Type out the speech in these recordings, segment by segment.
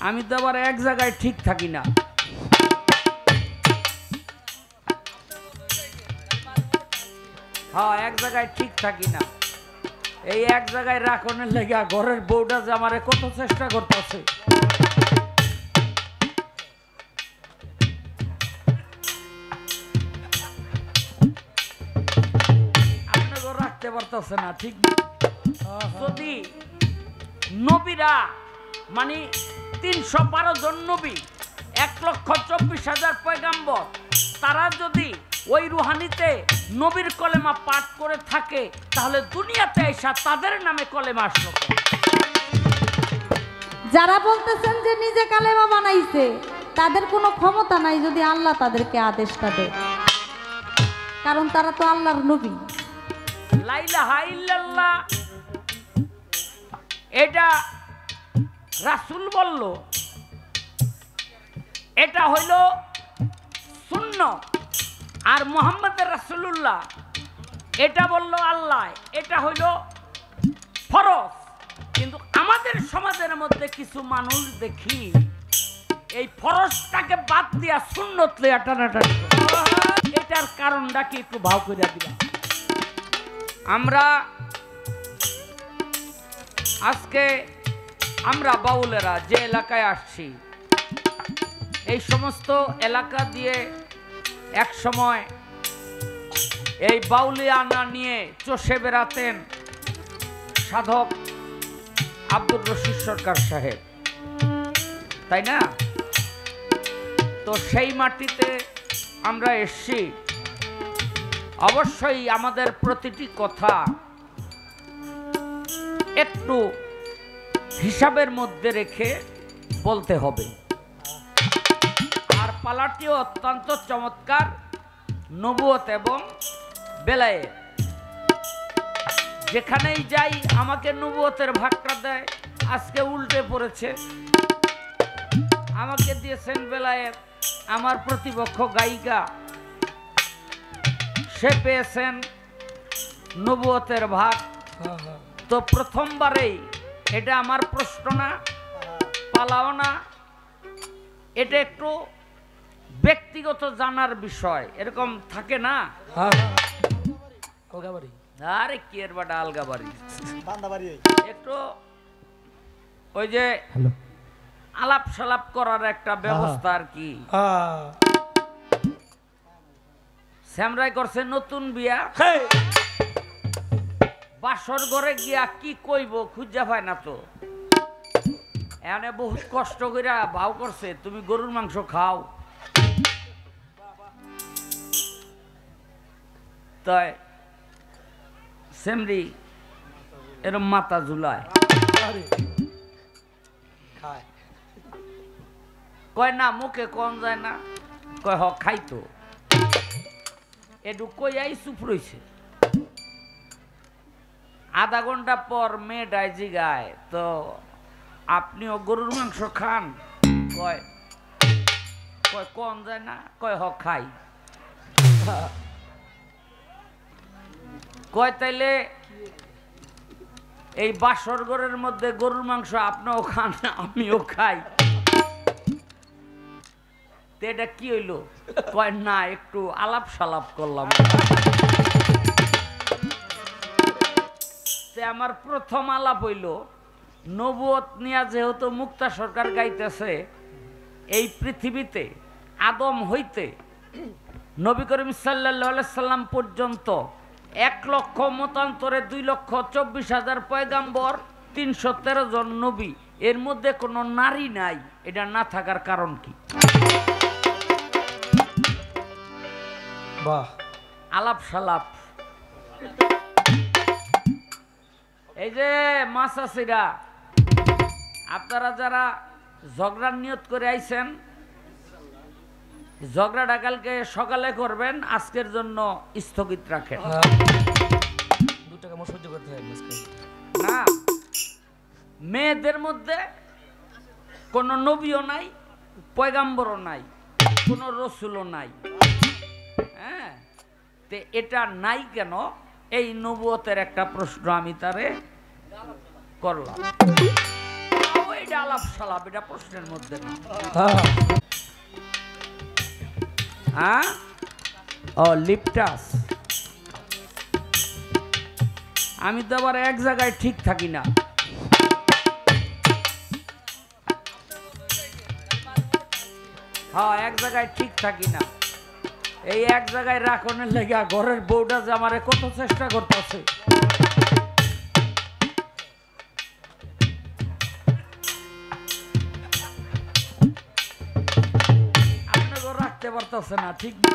আমি তো আবার এক জায়গায় ঠিক থাকি না। হ্যাঁ, এক জায়গায় ঠিক থাকি না। এই এক জায়গায় রাখনের লেগে ঘরের বউটা যে আমারে কত চেষ্টা করতেছে। আপনাকে রাখতে পারতেছে না ঠিক। যদি নবীরা মানে ৩১২ জন নবী, ১,২৪,০০০ পয়গাম্বর, তারা যদি ওই রুহানিতে নবীর কলেমা পাঠ করে থাকে তাহলে দুনিয়াতে এসা তাদের নামে কলেমা আসলো। যারা বলতেছেন যে নিজে কালেমা বানাইছে তাদের কোনো ক্ষমতা নাই যদি আল্লাহ তাদেরকে আদেশটা দেয়, কারণ তারা তো আল্লাহর নবী। লা ইলাহা ইল্লাল্লাহ এটা রাসূল বলল, এটা হইল সুন্নাত। আর মুহাম্মদ রাসূলুল্লাহ এটা বলল আল্লাহ, এটা হইল ফরজ। কিন্তু আমাদের সমাজের মধ্যে কিছু মানুষ দেখি এই ফরজটাকে বাদ দিয়া সুন্নত লইয়া টানাটানি। এটার কারণটা কি একটু ভাও কইরা দিবা। আমরা আজকে আমরা বাউলেরা যে এলাকায় আসছি, এই সমস্ত এলাকা দিয়ে এক সময় এই বাউলিয়ানা নিয়ে চষে বেড়াতেন সাধক আব্দুর রশিদ সরকার সাহেব, তাই না? তো সেই মাটিতে আমরা এসছি। অবশ্যই আমাদের প্রতিটি কথা একটু হিসাবের মধ্যে রেখে বলতে হবে। আর পালাটিও অত্যন্ত চমৎকার, নবুয়ত এবং বেলায়েত। যেখানেই যাই আমাকে নবুয়তের ভাগটা দেয়, আজকে উল্টে পড়েছে। আমাকে দিয়েছেন বেলায়েত। আমার প্রতিপক্ষ গায়িকা, সে পেয়েছেন নবুয়তের ভাগ। তো প্রথমবারেই এটা আমার প্রশ্ন না, পালাও না, এটা একটু ব্যক্তিগত জানার বিষয়, এরকম থাকে না। আরে কি এর বাটা আলগাবাড়ি, একটু ওই যে আলাপ সালাপ করার একটা ব্যবস্থা আর কি। স্যামরাই করছে নতুন বিয়া, বাসর ঘরে গিয়া কি কইব খুঁজা পায় না। তো এনে বহুত কষ্ট করে ভাও করছে তুমি গরুর মাংস খাও, তাই সেমরি এরম মাথা ঝুলায়, কয় না মুখে কম যায় না, কয় হ খাইতো। এটু কইয়াই চুপ রইছে। আধা ঘন্টা পর মেয়েটাই জিগায়, তো আপনিও গরুর মাংস খান? কয় কয় কম যায় না, কয় হ খাই। কয় তাইলে এই বাসর ঘরের মধ্যে গরুর মাংস আপনিও খান আমিও খাই, তো এটা কি হইল? কয় না একটু আলাপ সালাপ করলাম। আমার প্রথম আলাপ হইল নবুয়ত নিয়া, যেহেতু মুক্তা সরকার গাইতেছে, এই পৃথিবীতে আদম হইতে নবী করিম সাল্লাল্লাহু আলাইহি সাল্লাম পর্যন্ত ১,০০,০০০ মতান্তরে ২,২৪,০০০ পয়গাম্বর, ৩১৩ জন নবী, এর মধ্যে কোনো নারী নাই। এটা না থাকার কারণ কি? বাহ, আলাপ সালাপ। এই যে মাসাসিরা, আপনারা যারা ঝগড়ার নিয়ত করে আইছেন, ঝগড়াটা কালকে সকালে করবেন, আজকের জন্য স্থগিত রাখেন। না, মেয়েদের মধ্যে কোনো নবীও নাই, পয়গাম্বরও নাই, কোনো রসুলও নাই। হ্যাঁ, তে এটা নাই কেন? এই নবুয়তের একটা প্রশ্ন আমি তারে করলাম। এটা আলাপ সালাপ, এটা প্রশ্নের মধ্যে না। হ্যাঁ, ও লিপটাস। আমি তো আবার এক জায়গায় ঠিক থাকি না। হ্যাঁ, এক জায়গায় ঠিক থাকি না। এই এক জায়গায় রাখনের লেগে ঘরের বউটা যে আমারে কত চেষ্টা করতেছে। আপনাকে রাখতে পারতেছে না, ঠিক না?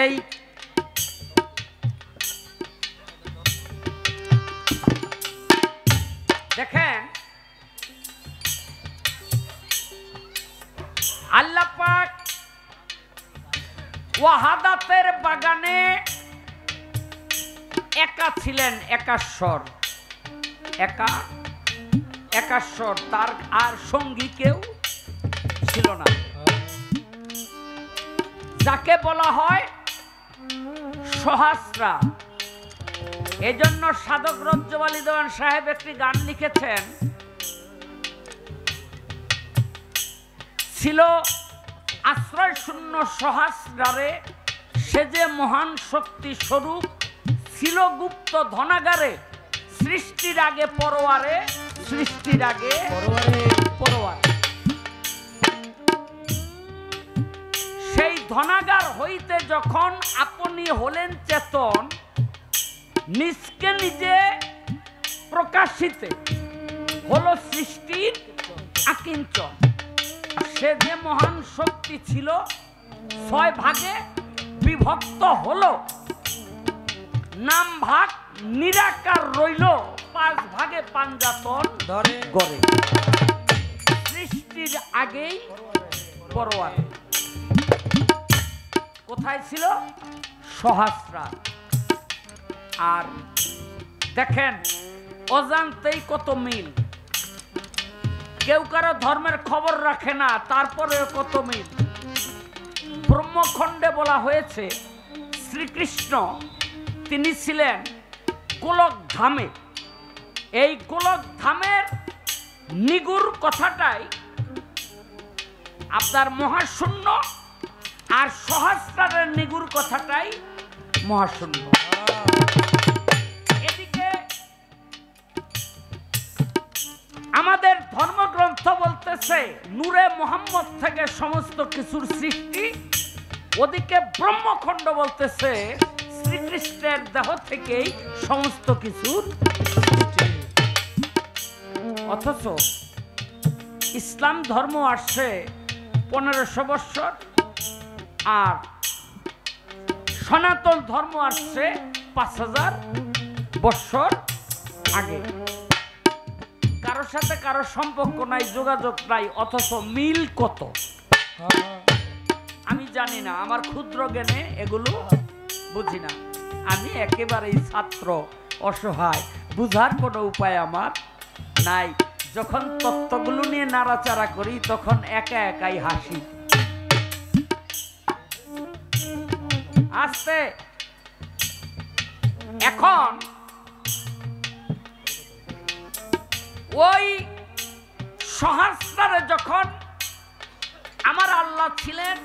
এই দেখেন, আল্লাহ পাক ওয়াহাদাতের বাগানে একা ছিলেন, একাশ্বর, একাশ্বর, তার আর সঙ্গী কেউ ছিল না, যাকে বলা হয় সহস্রা। এজন্য সাধক রজ্জবালী দেওয়ান সাহেব একটি গান লিখেছেন, ছিল আশ্রয় শূন্য সহস্রারে, সে যে মহান শক্তি স্বরূপ, ছিল গুপ্ত ধনাগারে, সৃষ্টির আগে পরোয়ারে, সৃষ্টির আগে পরোয়ারে। সেই ধনাগার হইতে যখন আপনি হলেন চেতন, নিজকে নিজে প্রকাশিতে হলো সৃষ্টির আকিঞ্চন। সে যে মহান শক্তি ছিল, 6 ভাগে বিভক্ত হলো, নাম ভাগ নিরাকার রইল, 5 ভাগে পাঞ্জাতন ধরে গড়ে। সৃষ্টির আগেই পরোয়ারে। কোথায় ছিল? সহস্রা। আর দেখেন, অজান্তেই কত মিল। কেউ কারো ধর্মের খবর রাখে না, তারপরেও কত মিল। ব্রহ্মখণ্ডে বলা হয়েছে শ্রীকৃষ্ণ তিনি ছিলেন গোলক ধামে। এই গোলক ধামের নিগুর কথাটাই আপনার মহাশূন্য, আর সহস্রারের নিগুর কথাটাই মহাশূন্য। এদিকে আমাদের ধর্মগ্রন্থ বলতেছে নূরে মোহাম্মদ থেকে সমস্ত কিছুর সৃষ্টি, ওদিকে ব্রহ্মখণ্ড বলতেছে শ্রীকৃষ্ণের দেহ থেকেই সমস্ত কিছুর সৃষ্টি। অথচ ইসলাম ধর্ম আসছে 1500 বৎসর, আর সনাতন ধর্ম আসছে 5000 বৎসর আগে। কারোর সাথে কারোর সম্পর্ক নাই, যোগাযোগ নাই, অথচ মিল কত আমি জানি না। আমার ক্ষুদ্র জ্ঞানে এগুলো বুঝি না। আমি একেবারেই ছাত্র, অসহায়, বুঝার কোনো উপায় আমার নাই। যখন তত্ত্বগুলো নিয়ে নাড়াচাড়া করি তখন একা একাই হাসি। আসতে এখন ওই সহস্রারে যখন আমার আল্লাহ ছিলেন,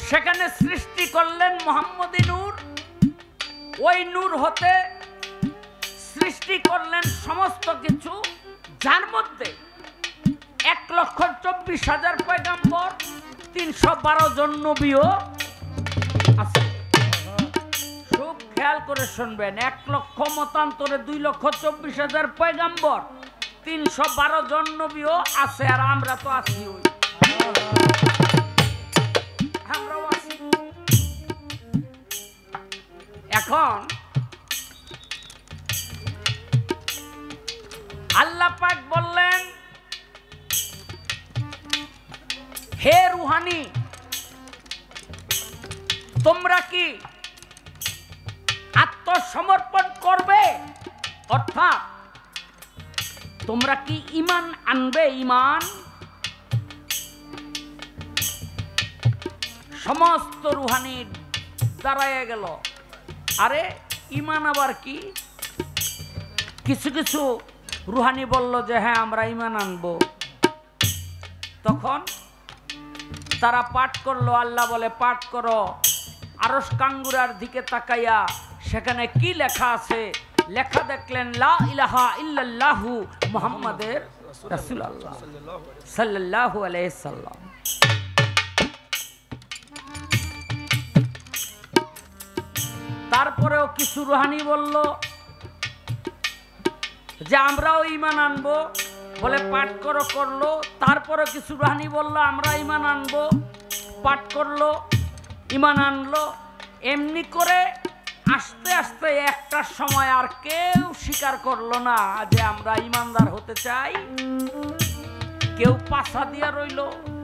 সেখানে সৃষ্টি করলেন মোহাম্মদী নূর। ওই নূর হতে সৃষ্টি করলেন সমস্ত কিছু, যার মধ্যে 1,24,000 পয়গাম্বর, 312 জন নবীও আছে। খুব খেয়াল করে শুনবেন, 1 লক্ষ মতান্তরে 2,24,000 পয়গাম্বর, 312 জন নবীও আছে, আর আমরা তো আছি। ওই আমরাও আছি। এখন আল্লাহ পাক বললেন, হে রুহানি, তোমরা কি আত্মসমর্পণ করবে? অর্থাৎ তোমরা কি ঈমান আনবে? ঈমান। সমস্ত রুহানি দাঁড়ায় গেল, আরে ইমান আবার কি? কিছু কিছু রুহানি বলল যে হ্যাঁ আমরা ইমান আনবো। তখন তারা পাঠ করলো, আল্লাহ বলে পাঠ করো। আরশ কাঙ্গুরার দিকে তাকাইয়া সেখানে কি লেখা আছে? লেখা দেখলেন লা ইলাহা ইল্লাল্লাহু মুহাম্মাদের রাসূলুল্লাহ সাল্লাল্লাহু আলাইহি সাল্লাম। তারপরেও কিছু রুহানি বলল যে আমরাও ঈমান আনবো, বলে পাঠ করো, করলো। তারপরে কিছু রুহানি বলল আমরা ঈমান আনবো, পাঠ করলো, ঈমান আনলো। এমনি করে আস্তে আস্তে একটা সময় আর কেউ স্বীকার করলো না যে আমরা ঈমানদার হতে চাই। কেউ পাছা দিয়া রইল,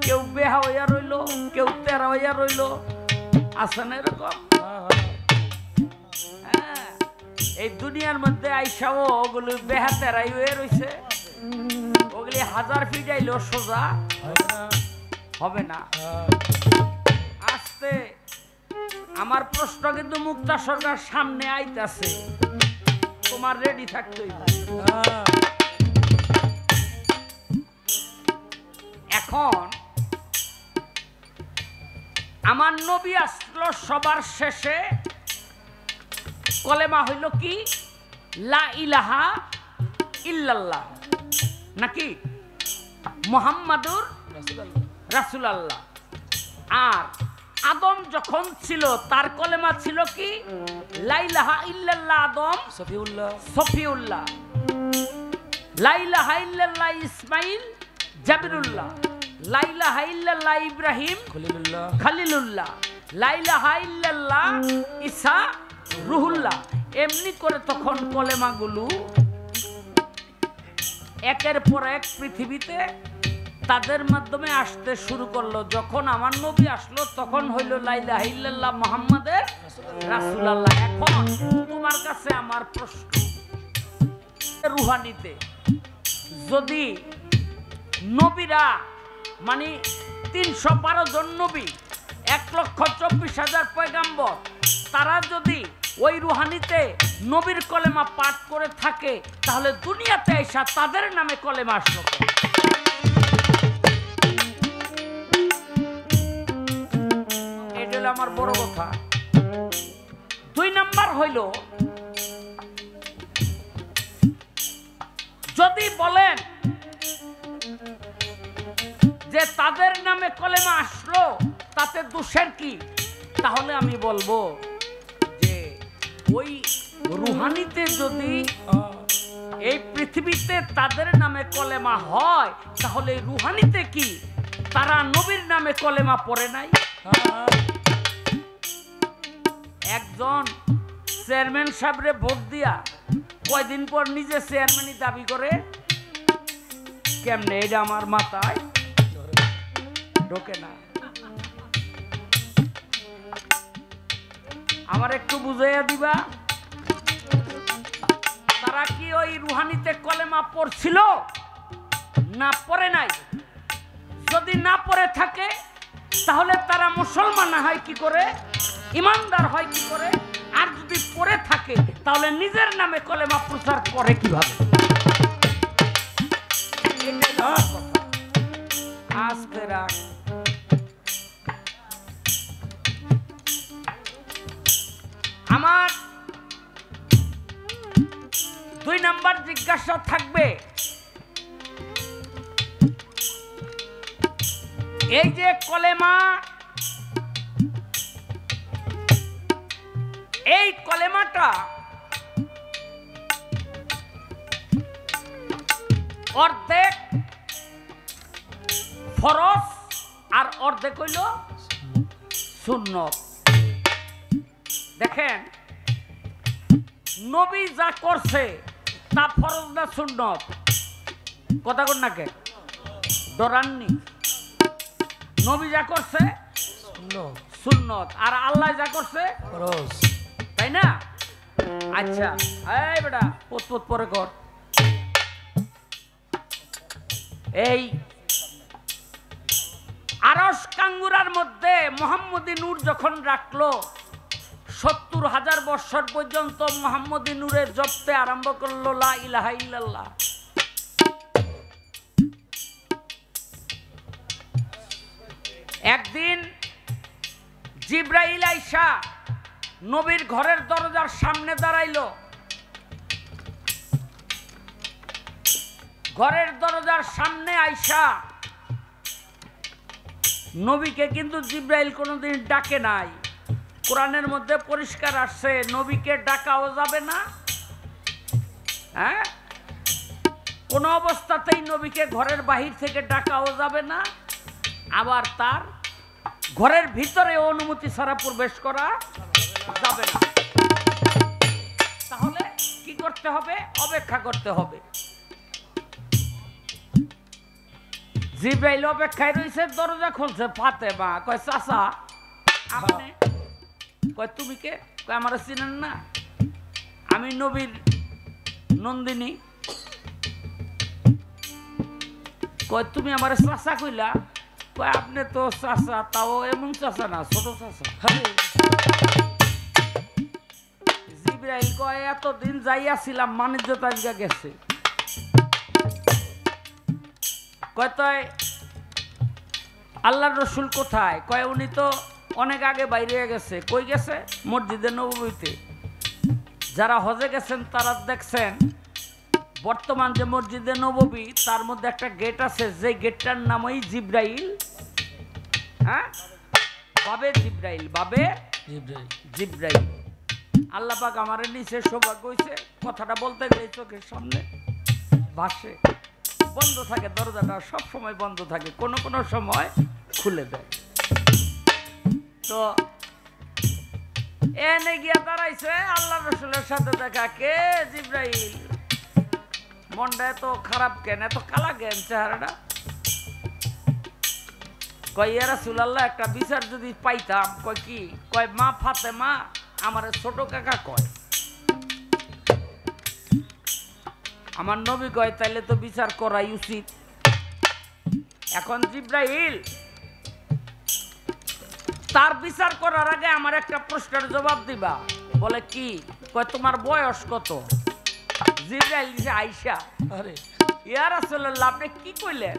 কেউ বেহা হইয়া রইল, কেউ তেরা হইয়া রইল। আছে না এরকম? হ্যাঁ, এই দুনিয়ার মধ্যে আইসাও ওগুলো বেহা তেরাই হয়ে রইছে। ওগুলি 1000 ফিট আইলেও সোজা হবে না। আস্তে আমার প্রশ্ন কিন্তু মুক্তা সরকার সামনে আইতাছে, তোমার রেডি থাকতেই। এখন আমার নবী আসলো সবার শেষে, কলেমা হইল কি? লা ইলাহা ইল্লাল্লাহ, নাকি মুহাম্মাদুর রাসূলুল্লাহ। আর আদম যখন ছিল তার কলেমা ছিল কি? লা ইলাহা ইল্লাল্লাহ আদম সফিউল্লাহ, লা ইলাহা ইল্লাল্লাহ ইসমাইল জাবিরুল্লাহ, লা ইলাহা ইল্লাল্লাহ ইব্রাহিম খলিলুল্লাহ, লা ইলাহা ইল্লাল্লাহ ঈসা রুহুল্লাহ। এমনি করে তখন কলেমাগুলো একের পর এক পৃথিবীতে তাদের মাধ্যমে আসতে শুরু করলো। যখন আমার নবী আসলো তখন হইল লা ইলাহা ইল্লাল্লাহ মুহাম্মাদের রাসূলুল্লাহ। এখন তোমার কাছে আমার প্রশ্ন, রুহানিতে যদি নবীরা মানে 312 জন নবী, 1,24,000 পয়গাম্বর, তারা যদি ওই রুহানিতে নবীর কলেমা পাঠ করে থাকে, তাহলে দুনিয়াতে এসে তাদের নামে কলেমা আসলো। এটা হলো আমার বড় কথা। 2 নাম্বার হইল, যদি বলেন যে তাদের নামে কলেমা আসলো তাতে দোষের কি, তাহলে আমি বলবো যে ওই রুহানিতে যদি এই পৃথিবীতে তাদের নামে কলেমা হয়, তাহলে রুহানিতে কি তারা নবীর নামে কলেমা পড়ে নাই? একজন চেয়ারম্যান সাহেবরে ভোট দিয়া কয়দিন পর নিজে চেয়ারম্যানই দাবি করে, কেমনে? এটা আমার মাথায় ঢোকে না। আমার একটু বুঝাইয়া দিবা, তারা কি ওই রুহানিতে কলেমা পড়ছিল না পড়ে নাই? যদি না পড়ে থাকে তাহলে তারা মুসলমান হয় কি করে, ইমানদার হয় কি করে? আর যদি পড়ে থাকে তাহলে নিজের নামে কলেমা প্রচার করে কিভাবে? আস্তে রাখ। আমার 2 নাম্বার জিজ্ঞাসা থাকবে, এই যে কলেমা, এই কলেমাটা অর্ধেক ফরজ আর অর্ধেক হইল সুন্নত। দেখেন নবী যা করছে তা ফরজ না সুন্নত? কথা কন না কে? ডরাননি? নবী যা করছে সুন্নত, আর আল্লাহ যা করছে ফরজ, তাই না? আচ্ছা এই বেটা পোত পরে কর। এই আরশ কাঙ্গুরার মধ্যে মোহাম্মদী নূর যখন রাখলো 70,000 বছর পর্যন্ত মুহাম্মদী নূরের জপতে আরম্ভ করলো লা ইলাহা ইল্লাল্লাহ। একদিন জিবরাইল আইসা নবীর ঘরের দরজার সামনে দাঁড়াইলো। ঘরের দরজার সামনে আইসা নবীকে কিন্তু জিবরাইল কোনোদিন ডাকে নাই। কোরআনের মধ্যে পরিষ্কার আসছে নবীকে ডাকাও যাবে না, হ্যাঁ, কোনো অবস্থাতেই নবীকে ঘরের বাহির থেকে ডাকাও যাবে না, আবার তার ঘরের ভিতরে অনুমতি ছাড়া প্রবেশ করা যাবে না। তাহলে কি করতে হবে? অপেক্ষা করতে হবে। জিবরাইল অপেক্ষায় রয়েছে, দরজা খুলছে ফাতেমা। কয় চাচা আপনি? কয় তুমি কে? কয় আমার চিনেন না, আমি নবীর নন্দিনী। কয় তুমি আমার চাচা কইলা? কয় আপনি তো চাচা, তাও এমন চাচা না, ছোট চাচা। জিবরাইল কয় এতদিন যাইয়াছিলাম, বাণিজ্যত আজকে গেছে। কয় তাই আল্লাহর রসুল কোথায়? কয় উনি তো অনেক আগে বাইরে গেছে। কই গেছে? মসজিদে নববীতে। যারা হজে গেছেন তারা দেখছেন বর্তমান যে মসজিদে নববী তার মধ্যে একটা গেট আছে, যে গেটটার নামই জিবরাইল। হ্যাঁ, বাবে জিবরাইল, বাবে জিবরাইল। আল্লাহ পাক আমারে নিচে সৌভাগ্য হয়েছে, কথাটা বলতে গেলে চোখের সামনে ভাসে। বন্ধ থাকে দরজাটা, সব সময় বন্ধ থাকে, কোনো কোনো সময় খুলে দেয়। তো এনে গিয়া দাঁড়াইছে আল্লাহ রসুলের সাথে দেখা। কে? জিবরাইল। মনটা এত খারাপ কেন, এত কালা কেন চেহারাটা? কয় ইয়া রাসূলুল্লাহ একটা বিচার যদি পাইতাম। কয় কি? কয় মা ফাতেমা আমার ছোট কাকা কয়। আমার নবী কয় তাইলে তো বিচার করাই উচিত। এখন জিবরাইল তার বিচার করার আগে আমার একটা প্রশ্নের জবাব দিবা। বলে কি? কয় তোমার বয়স কত? জিবরাইল দিছে আয়েশা। আরে ইয়া রাসূলুল্লাহ আপনি কি কইলেন?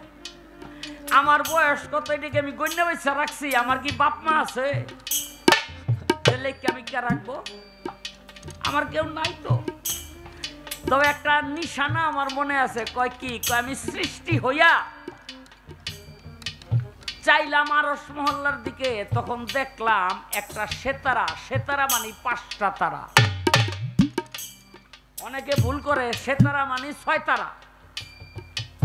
আমার বয়স কত এটাকে আমি গণ্য বৈশা রাখছি? আমার কি বাপ মা আছে? আমি কে রাখবো? আমার কেউ নাই তো। তবে একটা নিশানা আমার মনে আছে। কয় কি? কয় আমি সৃষ্টি হইয়া চাইলাম আরশ মহল্লার দিকে, তখন দেখলাম একটা সেতারা। সেতারা মানে 5টা তারা। অনেকে ভুল করে, সেতারা মানে 6 তারা,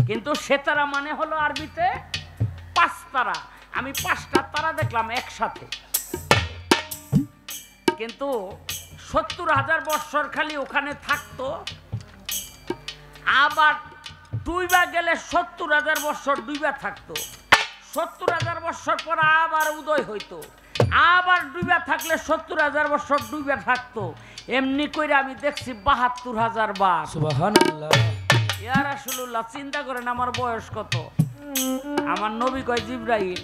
কিন্তু সেতারা মানে হলো আরবিতে 5 তারা। আমি 5টা তারা দেখলাম একসাথে। কিন্তু 70,000 বছর খালি ওখানে থাকতো, আবার ডুইবা গেলে 70,000 বছর ডুইবা থাকতো। 70,000 বছর পর আবার উদয় হইতো, আবার ডুইবা থাকলে 70,000 বছর ডুইবা থাকতো। এমনি করে আমি দেখছি 72,000 বার। সুবহানাল্লাহ। ইয়া রাসূলুল্লাহ চিন্তা করেন আমার বয়স কত। আমার নবী কয় জিবরাইল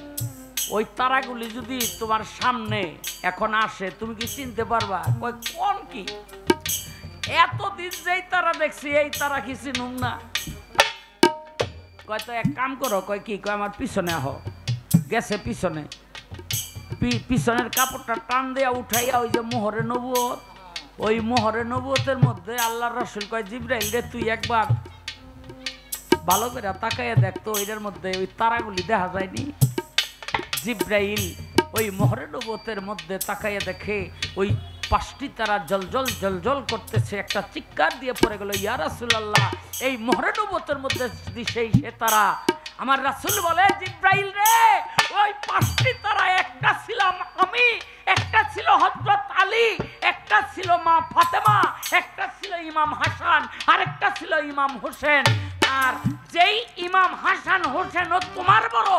ওই তারাগুলি যদি তোমার সামনে এখন আসে তুমি কি চিনতে পারবা? কয় কোন কি? এতদিন যেই তারা দেখছি এই তারা কি চিনুম না? কয় তো এক কাম করো। কয় কি? কয় আমার পিছনে আহ। গেছে পিছনে, পিছনের কাপড়টা টান দিয়া উঠাইয়া ওই যে মোহরে নবুয়ত, ওই মোহরে নবুয়তের মধ্যে আল্লাহর রাসূল কয় জিবরাইল রে তুই একবার ভালো করে তাকাইয়া দেখতো ওইটার মধ্যে ওই তারাগুলি দেখা যায়নি। জিবরাইল ওই মোহরে নবুয়তের মধ্যে তাকাইয়া দেখে ওই 5টি তারা জলজল জলজল করতেছে। একটা চিৎকার দিয়ে পড়ে গেল, ইয়া রাসূলুল্লাহ এই মোহরে নবুয়তের মধ্যে সেই সে তারা। আমার রাসূল বলে জিবরাইল রে ওই 5টি তারা, একটা ছিলাম আমি, একটা ছিল হযরত আলী, একটা ছিল মা ফাতেমা, একটা ছিল ইমাম হাসান, আরেকটা ছিল ইমাম হোসেন। আর যেই ইমাম হাসান হোসেন ও তোমার বড়,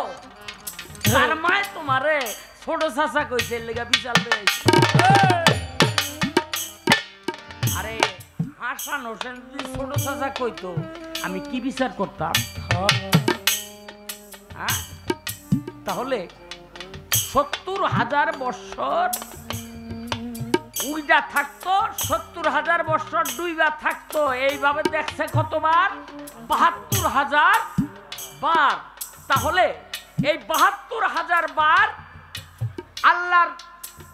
তার মায় তোমারে ছোট চাচা কইছে, লেগা বিশাল বেশি। আরে হাসান হোসেন যদি ছোট চাচা কইতো আমি কি বিচার করতাম? তাহলে 70,000 বছর উল্টা থাকতো, 70,000 বছর ডুইবা থাকতো। এইভাবে দেখছে কতবার? 72,000 বার। তাহলে এই 72,000 বার আল্লাহর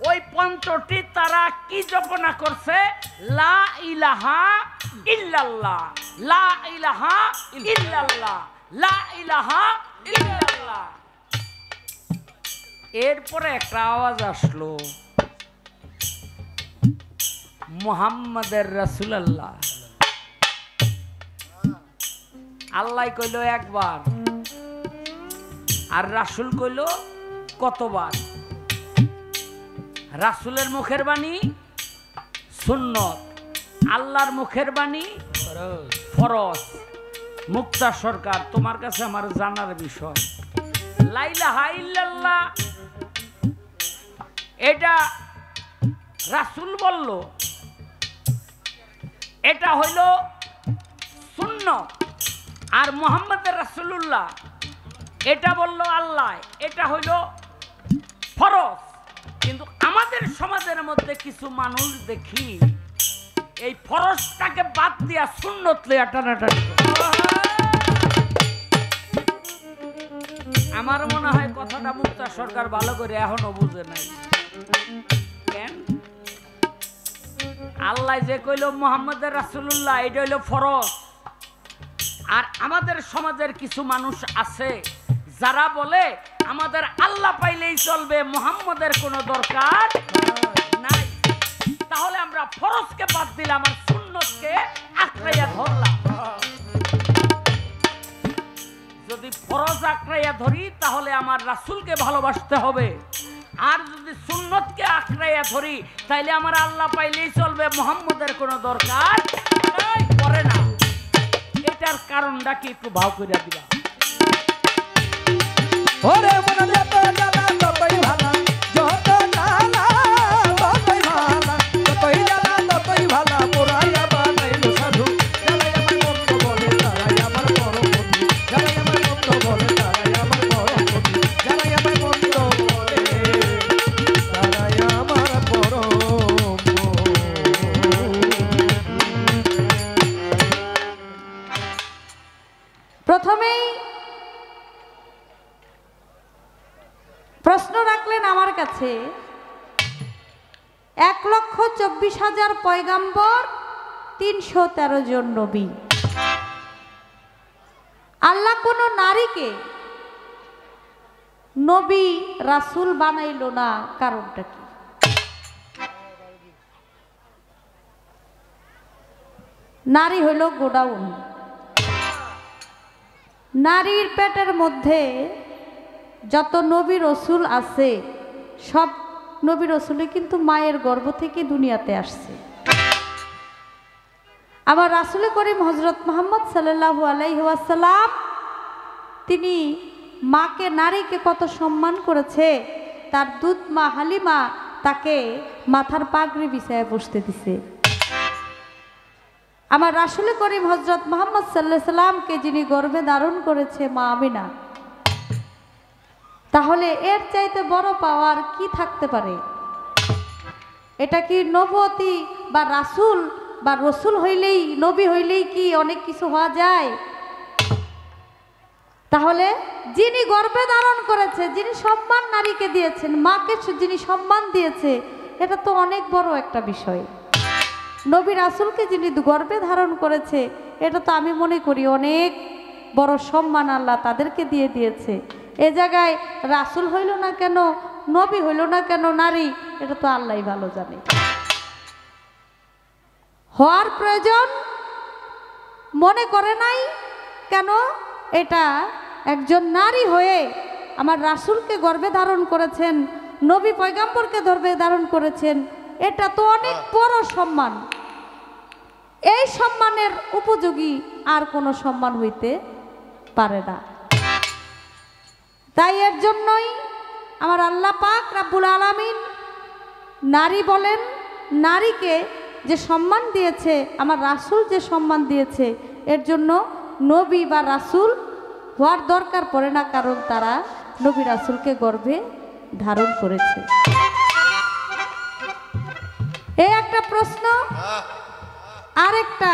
ওই পঞ্চটি তারা কি জপনা করছে? লা ইলাহা ইল্লাল্লাহ, লা ইলাহা ইল্লাল্লাহ, লা ইলাহা ইল্লাল্লাহ। এরপরে একটা আওয়াজ আসলো, মুহাম্মাদের রাসূলুল্লাহ। আল্লাহ কইল একবার, আর রাসূল কইল কতবার? রাসূলের মুখের বাণী সুন্নত, আল্লাহর মুখের বাণী ফরজ। মুক্তা সরকার, তোমার কাছে আমার জানার বিষয়, লা ইলাহা ইল্লাল্লাহ এটা রাসূল বলল, এটা হইল সুন্নত। আর মুহাম্মদের রাসূলুল্লাহ এটা বলল আল্লাহ, এটা হইল ফরজ। কিন্তু আমাদের সমাজের মধ্যে কিছু মানুষ দেখি এই ফরজটাকে বাদ দিয়া সুন্নত লইয়া টানাটানি করে। আমার মনে হয় কথাটা মুক্তা সরকার ভালো করে এখনো বুঝে নাই। কেন? আল্লাহ যে কইল মুহাম্মদের রাসূলুল্লাহ এটা হইল ফরজ, আর আমাদের সমাজের কিছু মানুষ আছে যারা বলে আমাদের আল্লাহ পাইলেই চলবে, মুহাম্মদের কোনো দরকার নাই। তাহলে আমরা ফরজকে বাদ দিলাম আর সুন্নতকে আঁকড়াইয়া ধরলাম। যদি ফরজ আঁকড়াইয়া ধরি তাহলে আমার রাসূলকে ভালোবাসতে হবে, আর যদি সুন্নতকে আঁকড়াইয়া ধরি তাইলে আমার আল্লাহ পাইলেই চলবে, মুহাম্মদের কোনো দরকার পড়ে না। এটার কারণটা কি একটু ভাও কইরা দিবা? ওরে মনে যত জ্বালা ততই ভালা, যত জ্বালা ততই ভালা, যতই জ্বালা ততই ভালা, পোড়াইয়া বানাইলো সাধু। জ্বালাই আমার মন্দ বলে তারাই আমার পরম বন্ধু, জ্বালাই আমার মন্দ বলে তারাই আমার পরম বন্ধু, জ্বালাই আমার মন্দ বলে তারাই আমার পরম বন্ধু। প্রথমেই প্রশ্ন রাখলেন আমার কাছে, 1,24,000 পয়গাম্বর, 313 জন নবী, আল্লাহ কোন নারীকে নবী রাসূল বানাইল না, কারণটা কি? নারী হইল গোডাউন। নারীর পেটের মধ্যে যত নবী রসুল আছে সব নবী রসুলই কিন্তু মায়ের গর্ভ থেকে দুনিয়াতে আসছে। আবার রাসূল করিম হযরত মুহাম্মদ সাল্লাল্লাহু আলাইহি ওয়াসাল্লাম তিনি মাকে, নারীকে কত সম্মান করেছে। তার দুধ মা হালিমা তাকে মাথার পাগড়ি বিছায় বসতে দিছে। আমার রাসূল করিম হযরত মুহাম্মদ সাল্লাল্লাহু আলাইহি সাল্লামকে যিনি গর্ভে ধারণ করেছে মা আমিনা, তাহলে এর চাইতে বড় পাওয়ার কি থাকতে পারে? এটা কি নবুয়তি বা রাসূল বা রসুল হইলেই, নবী হইলেই কি অনেক কিছু হওয়া যায়? তাহলে যিনি গর্ভে ধারণ করেছে, যিনি সম্মান নারীকে দিয়েছেন, মাকে যিনি সম্মান দিয়েছে, এটা তো অনেক বড় একটা বিষয়। নবী রাসূলকে যিনি গর্ভে ধারণ করেছে, এটা তো আমি মনে করি অনেক বড় সম্মান আল্লাহ তাদেরকে দিয়ে দিয়েছে। এ জায়গায় রাসূল হইল না কেন, নবী হইল না কেন নারী, এটা তো আল্লাহই ভালো জানে। হওয়ার প্রয়োজন মনে করে নাই কেন? এটা একজন নারী হয়ে আমার রাসূলকে গর্ভে ধারণ করেছেন, নবী পয়গাম্বরকে গর্ভে ধারণ করেছেন, এটা তো অনেক বড় সম্মান। এই সম্মানের উপযোগী আর কোনো সম্মান হইতে পারে না। তাই এর জন্যই আমার আল্লাহ পাক রাব্বুল আলামিন নারী বলেন, নারীকে যে সম্মান দিয়েছে, আমার রাসূল যে সম্মান দিয়েছে, এর জন্য নবী বা রাসূল হওয়ার দরকার পড়ে না, কারণ তারা নবী রাসূলকে গর্ভে ধারণ করেছে। এই একটা প্রশ্ন, আরেকটা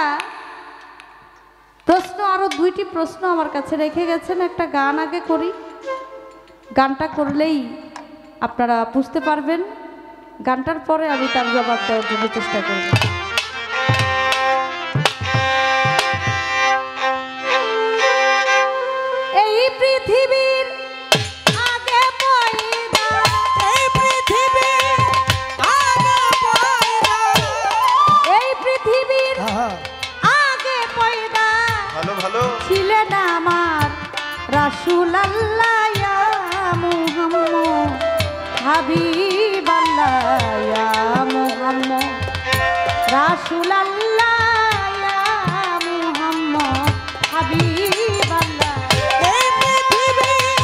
প্রশ্ন, আরো দুইটি প্রশ্ন আমার কাছে রেখে গেছেন। একটা গান আগে করি, গানটা করলেই আপনারা বুঝতে পারবেন, গানটার পরে আমি তার জবাব দেওয়ার জন্য চেষ্টা করব। এই পৃথিবীর আগে পয়দা, এই পৃথিবীর আগে পয়দা, এই পৃথিবীর আগে পয়দা ভালো ভালো ছিলেন আমার রাসূল আল্লাহ ইয়া মুহাম্মদ হাবিব আল্লাহ ইয়া মুহাম্মদ রাসূল আল্লাহ ইয়া মুহাম্মদ হাবিব আল্লাহ। এই পৃথিবীর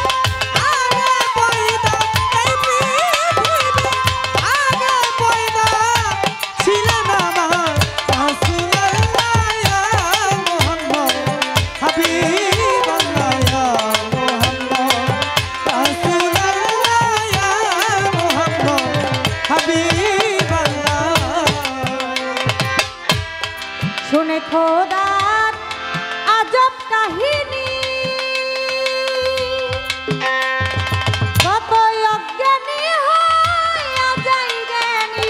আগে পয়দা, এই পৃথিবীর আগে পয়দা ছিলেন আমার রাসূলুল্লাহ ইয়া মুহাম্মদ হাবিবাল্লাহ ইয়া মুহাম্মদ রাসূলুল্লাহ ইয়া মুহাম্মদ হাবিবাল্লাহ। শুনে খোদার আজব কাহিনী, কত অজ্ঞানী হইয়া যায় জ্ঞানী।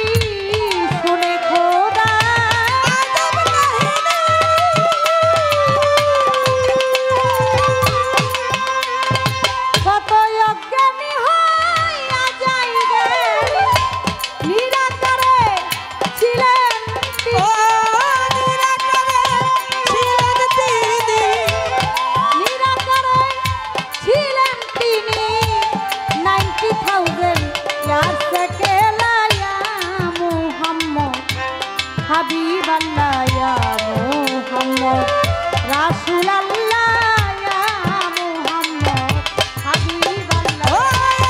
শুনে খোদার আজব কাহিনী, কত অজ্ঞানী হইয়া যায় জ্ঞানী। নিরাকারে ছিলেন ও নিরাকারে ছিলেন তিনি, নিরাকারে ছিলেন তিনি। 90,000 ইয়ার্স কেলা ইয়া মুহাম্মদ হাবিব আল্লাহ ইয়া মুহাম্মদ রাসূল আল্লাহ ইয়া মুহাম্মদ হাবিব আল্লাহ। ও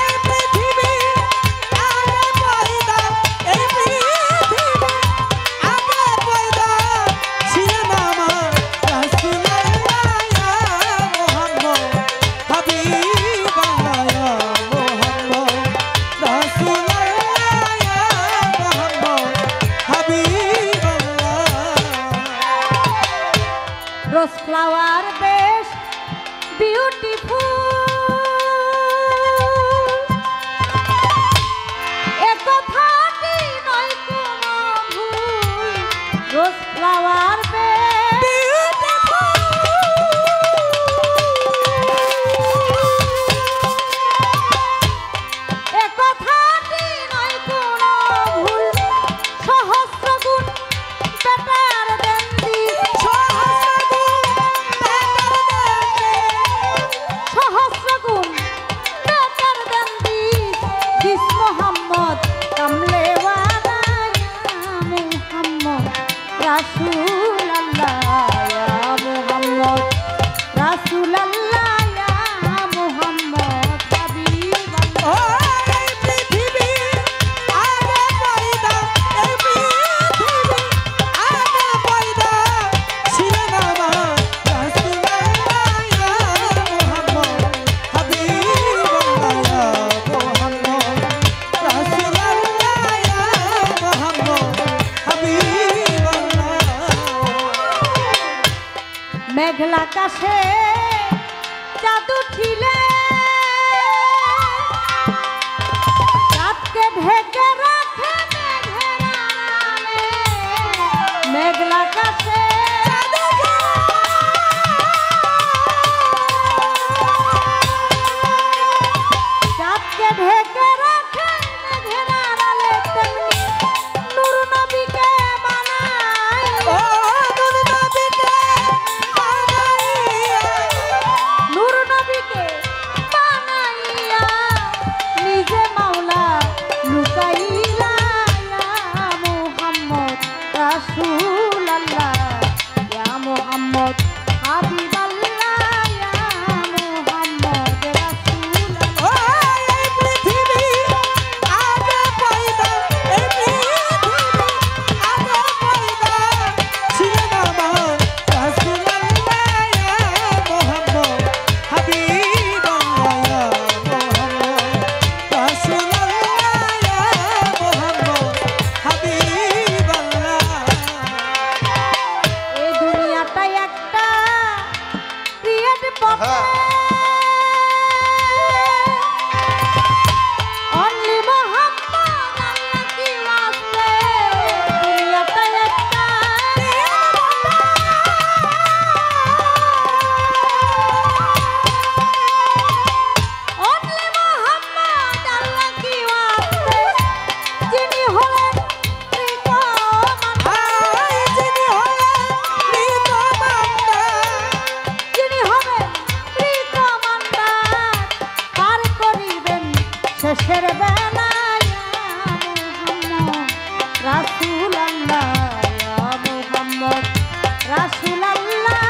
এই পৃথিবীর আগে পয়দা, এই পৃথিবীর আগে পয়দা ছিলেন আমার রাসূলুল্লাহ ইয়া মুহাম্মদ হাবিবাল্লাহ ইয়া মুহাম্মদ রাসূলুল্লাহ ইয়া মুহাম্মদ হাবিবাল্লাহ। রোজ ফ্লাওয়ার বেশ বিউটিফুল, এ কথাটি নয় কোনো ভুল। রোজ ফ্লাওয়ার বেশ এ কথাটি নয় কোনো ভুল। সহস্র গুণ বেটার দেন দিস, সহস্র গুণ বেটার দেন দিস। দিস মোহাম্মদ কামলেওয়ালা ইয়া মুহাম্মদ রাসূল আল্লাহ ইয়া মুহাম্মদ রাসূল আল্লাহ ইয়া মুহাম্মদ হাবিব ও আল্লাহ। এই পৃথিবীর আগে পয়দা, এই পৃথিবীর আগে পয়দা ছিলেন আমার রাসূলুল্লাহ ইয়া মুহাম্মদ হাবিবাল্লাহ ইয়া মুহাম্মদ রাসূলুল্লাহ ইয়া মুহাম্মদ হাবিবাল্লাহ। মেঘলা আকাশে চাঁদ উঠিলে চাঁদকে ঢেকে রাখে মেঘের আড়ালে। মেঘলা আকাশে চাঁদকে ঢেকে রাখে মেঘের আড়ালে। তেমনি নূর নবীকে বানাই, ও নূর নবীকে বানাইয়া, নূর নবীকে হ্যাঁ। only Muhammad Allah ki waste দুনিয়াতে একটা only Muhammad Allah ki waste যিনি হলেন শেষের বেলায় রাসূল আল্লাহ মুহাম্মদ রাসূল আল্লাহ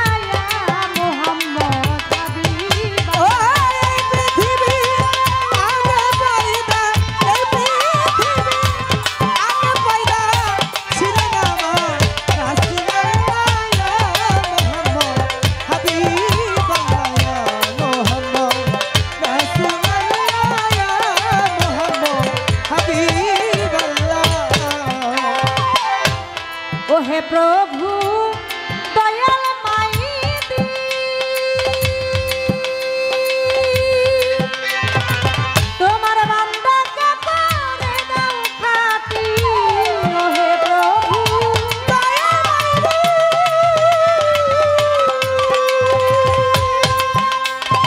মুহাম্মদ হাবিব ও এই পৃথিবী আগে পয়দা এই পৃথিবী আগে পয়দা ছিলেন আমার রাসূল আল্লাহ মুহাম্মদ হাবিব আল্লাহ মুহাম্মদ রাসূল ওহে প্রভু দয়াল মাইতি তোমার বান্দাকে করে দাও খাতি ওহে প্রভু দয়াল মাইতি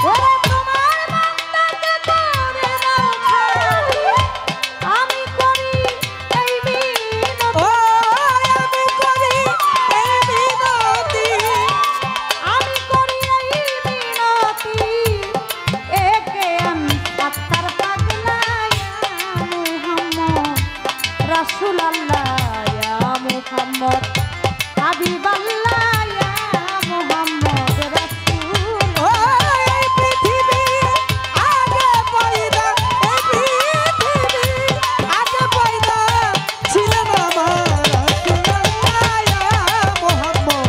ওরে তোমার বান্দাকে করে দাও খাতি আমি করি এই বিনতি রাসূল আল্লাহ ইয়া মুহাম্মদ হাবিব আল্লাহ ইয়া মুহাম্মদ রাসূল ও এই পৃথিবী আগে পয়দা এই পৃথিবী আগে পয়দা ছিলেন আমার রাসূল আল্লাহ ইয়া মুহাম্মদ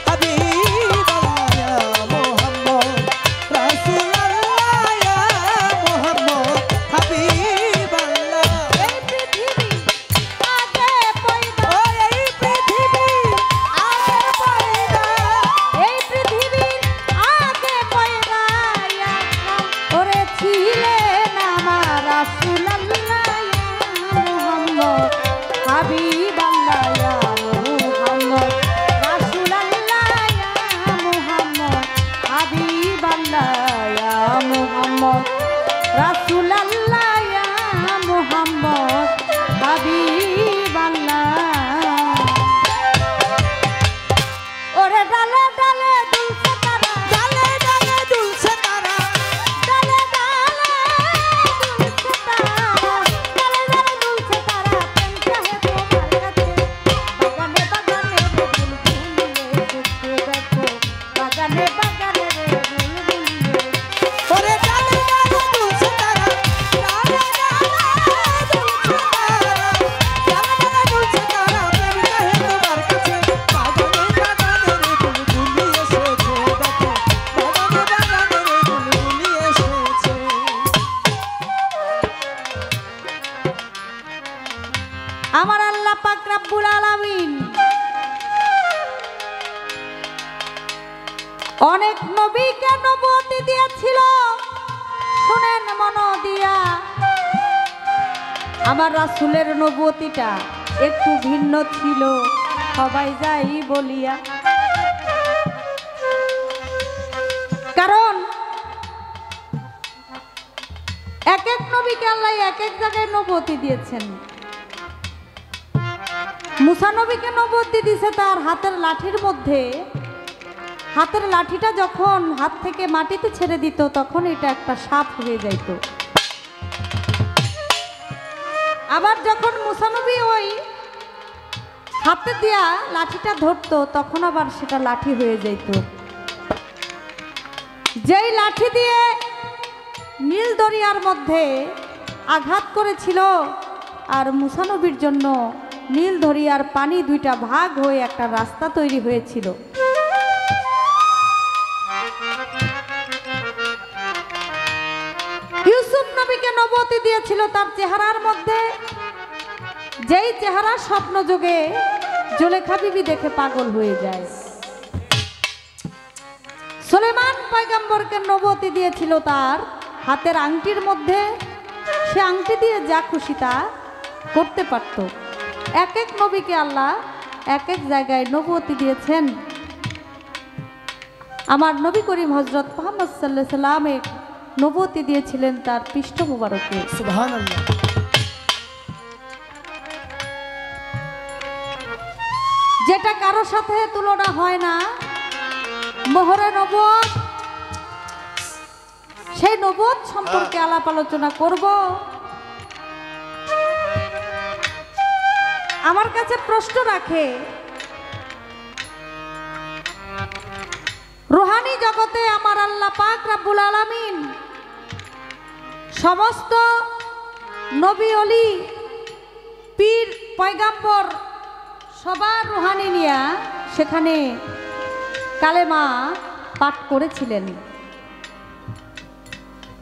হাবিব আল্লাহ ইয়া মুহাম্মদ রাসূল আল্লাহ ইয়া মুহাম্মদ হাবিব আল্লাহ এই পৃথিবী হাবিব আল্লাহ ইয়া মুহাম্মদ রাসূল আল্লাহ ইয়া মুহাম্মদ হাবিব আল্লাহ ইয়া মুহাম্মদ রাসূল আল্লাহ ইয়া মুহাম্মদ হাবিব আল্লাহ ওরে ডালে ডালে দুলছে তারা ডালে ডালে দুলছে তারা ডালে ডালে দুলছে তারা ডালে ডালে দুলছে তারা বাগানে বাগানে রে বুলবুলিয়ে ওরে ডালে ডালে দুলছে তারা ডালে ডালে দুলছে তারা ডালে ডালে দুলছে তারা প্রেম কাহে তোমার কাছে বাগানে বাগানে রে বুলবুলি এসেছে দেখো বাগানে বাগানে রে বুলবুলি এসেছে আমার আল্লাহ পাক রব্বুল আলামিন অনেক নবীকে নবুয়তি দিয়েছিল শুনেন মন দিয়া আমার রাসূলের নবুয়তিটা একটু ভিন্ন ছিল সবাই যাই বলিয়া কারণ এক এক নবীকে আল্লাহ এক এক জায়গায় নবুয়তি দিয়েছেন মুসা নবীকে নবুয়তি দিয়েছে তার হাতের লাঠির মধ্যে হাতের লাঠিটা যখন হাত থেকে মাটিতে ছেড়ে দিত তখন এটা একটা সাপ হয়ে যাইত আবার যখন মুসা নবী ওই হাতে দিয়া লাঠিটা ধরতো তখন আবার সেটা লাঠি হয়ে যাইত যেই লাঠি দিয়ে নীল দরিয়ার মধ্যে আঘাত করেছিল আর মুসা নবীর জন্য নীল দরিয়ার পানি দুইটা ভাগ হয়ে একটা রাস্তা তৈরি হয়েছিল ইউসুফ নবীকে নবুয়তি দিয়েছিল তার চেহারার মধ্যে যেই চেহারা স্বপ্ন যোগে জুলেখা বিবি দেখে পাগল হয়ে যায় সুলেমান পয়গম্বরকে নবুয়ত দিয়েছিল তার হাতের আংটির মধ্যে। সে আংটি দিয়ে যা খুশি তা করতে পারত। এক এক নবীকে আল্লাহ এক এক জায়গায় নবুয়ত দিয়েছেন। আমার নবী করিম হযরত মুহাম্মদ সাল্লাল্লাহু আলাইহি সাল্লামে নবুয়ত দিয়েছিলেন তার পৃষ্ঠ মুবারকে। সুবহানাল্লাহ। যেটা কারো সাথে তুলনা হয় না, মোহরে নবুয়ত। সেই নবুয়ত সম্পর্কে আলাপ আলোচনা করব। আমার কাছে প্রশ্ন রাখে, রুহানি জগতে আমার আল্লাহ পাক রব্বুল আলামিন সমস্ত নবী অলি পীর পয়গাম্বর সবার রুহানি নিয়া সেখানে কালেমা পাঠ করেছিলেন।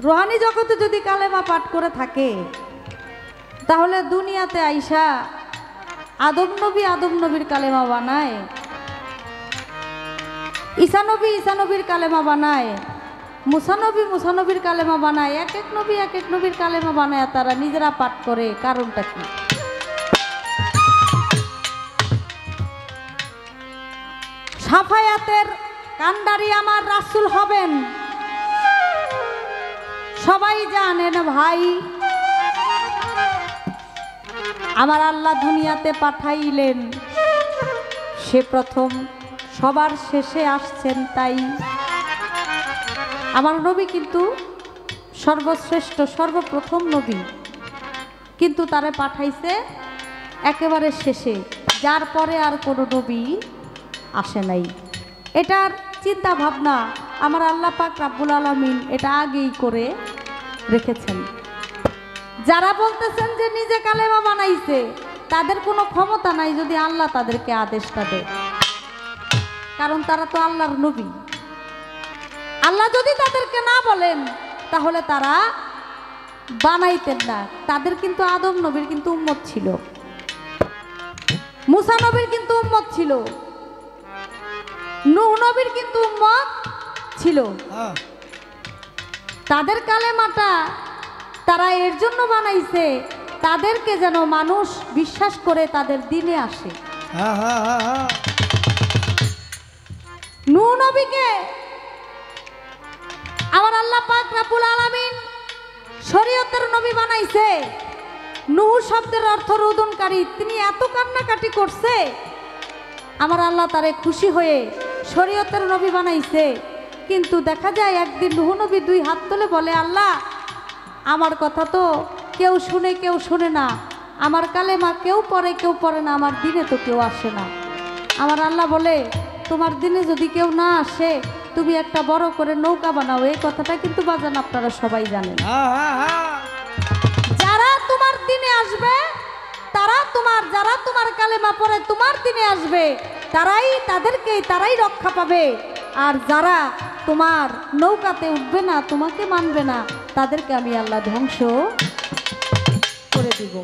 রুহানি জগতে যদি কালেমা পাঠ করে থাকে, তাহলে দুনিয়াতে আইসা আদম নবীর কালেমা বানায়, ঈসা নবীর কালেমা বানায়, মুসা নবীর কালেমা বানায়, এক এক নবীর কালেমা বানায় তারা নিজেরা পাঠ করে। কারণটা কি? সাফায়াতের কান্ডারি আমার রাসূল হবেন, সবাই জানেন ভাই। আমার আল্লাহ দুনিয়াতে পাঠাইলেন, সে প্রথম সবার শেষে আসছেন। তাই আমার নবী কিন্তু সর্বশ্রেষ্ঠ সর্বপ্রথম নবী, কিন্তু তারে পাঠাইছে একেবারে শেষে, যার পরে আর কোনো নবী আসে নাই। এটার চিন্তা ভাবনা আমার আল্লাহ পাক রব্বুল আলামিন এটা আগেই করে রেখেছেন। যারা বলতেছেন যে নিজে কালেমা বানাইছে, তাদের কোনো ক্ষমতা নাই যদি আল্লাহ তাদেরকে আদেশটা দেয়, কারণ তারা তো আল্লাহর নবী। আল্লাহ যদি তাদেরকে না বলেন তাহলে তারা বানাইতেন না। তাদের কিন্তু আদম নবীর কিন্তু উম্মত ছিল, মুসা নবীর কিন্তু উম্মত ছিল, নূহ নবীর কিন্তু উম্মত ছিল। তাদের কালেমাটা তারা এর জন্য বানাইছে, তাদেরকে যেন মানুষ বিশ্বাস করে তাদের দিনে আসে। নূহ নবীকে আমার আল্লাহ পাক রব্বুল আলামিন শরীয়তের নবী বানাইছে। নূহ শব্দের অর্থ রোদনকারী। তিনি এত কান্নাকাটি করছে, আমার আল্লাহ তারে খুশি হয়ে শরীয়তের নবী বানাইছে। কিন্তু দেখা যায় একদিন নূহ নবী দুই হাত তুলে বলে, আল্লাহ আমার কথা তো কেউ শুনে না, আমার কালেমা কেউ পড়ে না, আমার দিনে তো কেউ আসে না। আমার আল্লাহ বলে, তোমার দিনে যদি কেউ না আসে, তুমি একটা বড় করে নৌকা বানাও। এই কথাটা কিন্তু বাজান আপনারা সবাই জানেন। যারা তোমার দিনে আসবে, যারা তোমার কালেমা পড়ে তোমার দিনে আসবে, তারাই রক্ষা পাবে। আর যারা তোমার নৌকাতে উঠবে না, তোমাকে মানবে না, তাদেরকে আমি আল্লাহ ধ্বংস করে দিব।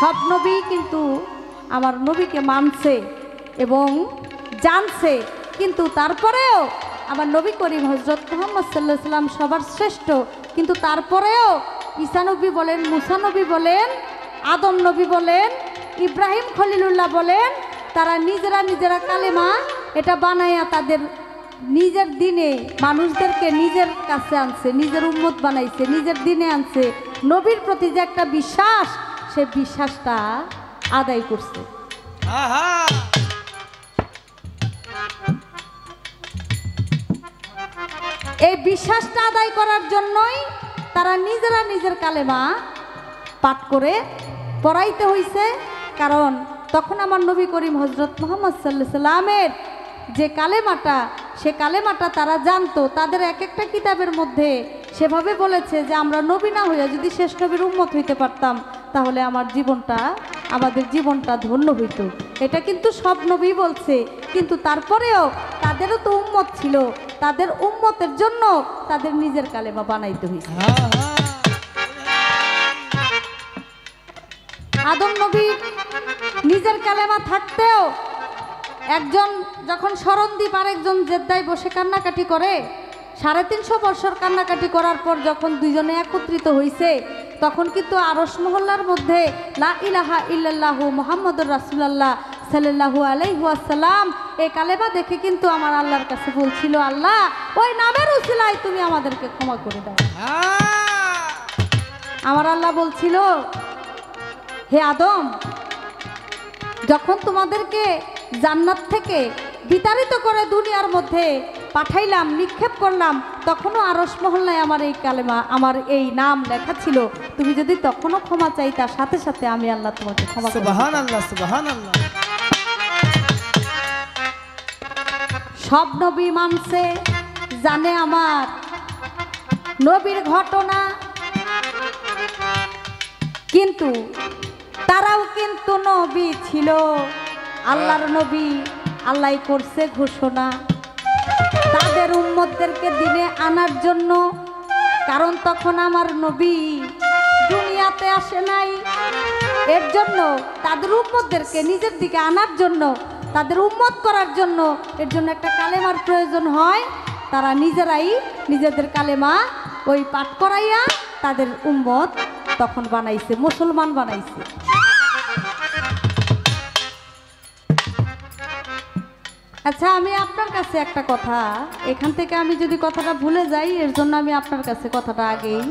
সব নবী কিন্তু আমার নবীকে মানছে এবং জানছে, কিন্তু তারপরেও আমার নবী করিম হযরত মুহাম্মদ সাল্লাল্লাহু আলাইহি সাল্লাম সবার শ্রেষ্ঠ। কিন্তু তারপরেও ঈসা নবী বলেন, মুসা নবী বলেন, আদম নবী বলেন, ইব্রাহিম খলিলুল্লাহ বলেন, তারা নিজেরা কালেমা এটা বানায়া তাদের নিজের দিনে মানুষদেরকে নিজের কাছে আনছে, নিজের উম্মত বানাইছে, নিজের দিনে আনছে। নবীর প্রতি যে একটা বিশ্বাস, সে বিশ্বাসটা আদায় করছে। এই বিশ্বাসটা আদায় করার জন্যই তারা নিজের কালেমা পাঠ করে পড়াইতে হইছে। কারণ তখন আমার নবী করিম হযরত মুহাম্মদ সাল্লাল্লাহু আলাইহি সাল্লামের যে কালেমাটা, সে কালেমাটা তারা জানতো। তাদের এক একটা কিতাবের মধ্যে সেভাবে বলেছে যে আমরা নবী না হইয়া যদি শেষ নবীর উম্মত হইতে পারতাম, তাহলে আমাদের জীবনটা ধন্য হইত। এটা কিন্তু সব নবী বলছে, কিন্তু তারপরেও তাদেরও তো উম্মত ছিল, তাদের উম্মতের জন্য তাদের নিজের কালেমা বানাইতে হয়েছে। আদম নবী নিজের কালেমা থাকতেও একজন যখন স্মরণদ্বীপ আর একজন জেদ্দায় বসে কান্নাকাটি করে, 350 বছর কান্নাকাটি করার পর যখন দুইজনে একত্রিত হইছে, তখন কিন্তু আরশ মহল্লার মধ্যে লা ইলাহা ইল্লাল্লাহু মুহাম্মাদুর রাসূলুল্লাহ সাল্লাল্লাহু আলাইহি ওয়াসাল্লাম এই কালেমা দেখে কিন্তু আমার আল্লাহর কাছে বলছিল, আল্লাহ ওই নামের উসিলায় তুমি আমাদেরকে ক্ষমা করে দাও। আমার আল্লাহ বলছিল, হে আদম, যখন তোমাদেরকে জান্নাত থেকে বিতাড়িত করে দুনিয়ার মধ্যে পাঠাইলাম, নিক্ষেপ করলাম, তখনও আরশ মহল্লায় আমার এই কালেমা, আমার এই নাম লেখা ছিল। তুমি যদি তখনও ক্ষমা চাইতা, সাথে সাথে আমি আল্লাহ তোমাকে ক্ষমা করে দিতাম। সুবহানাল্লাহ, সুবহানাল্লাহ। সব নবী মানছে, জানে আমার নবীর ঘটনা, কিন্তু তারাও কিন্তু নবী ছিল, আল্লাহর নবী। আল্লাহ করছে ঘোষণা তাদের উম্মতদেরকে দিনে আনার জন্য, কারণ তখন আমার নবী দুনিয়াতে আসে নাই। এর জন্য তাদের উম্মতদেরকে নিজের দিকে আনার জন্য, তাদের উম্মত করার জন্য, এর জন্য একটা কালেমার প্রয়োজন হয়। তারা নিজেরাই নিজেদের কালেমা ওই পাঠ করাইয়া তাদের উম্মত তখন বানাইছে, মুসলমান বানাইছে। আচ্ছা, আমি আপনার কাছে একটা কথা, এখান থেকে আমি যদি কথাটা ভুলে যাই, এর জন্য আমি আপনার কাছে কথাটা আগেই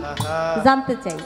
জানতে চাই।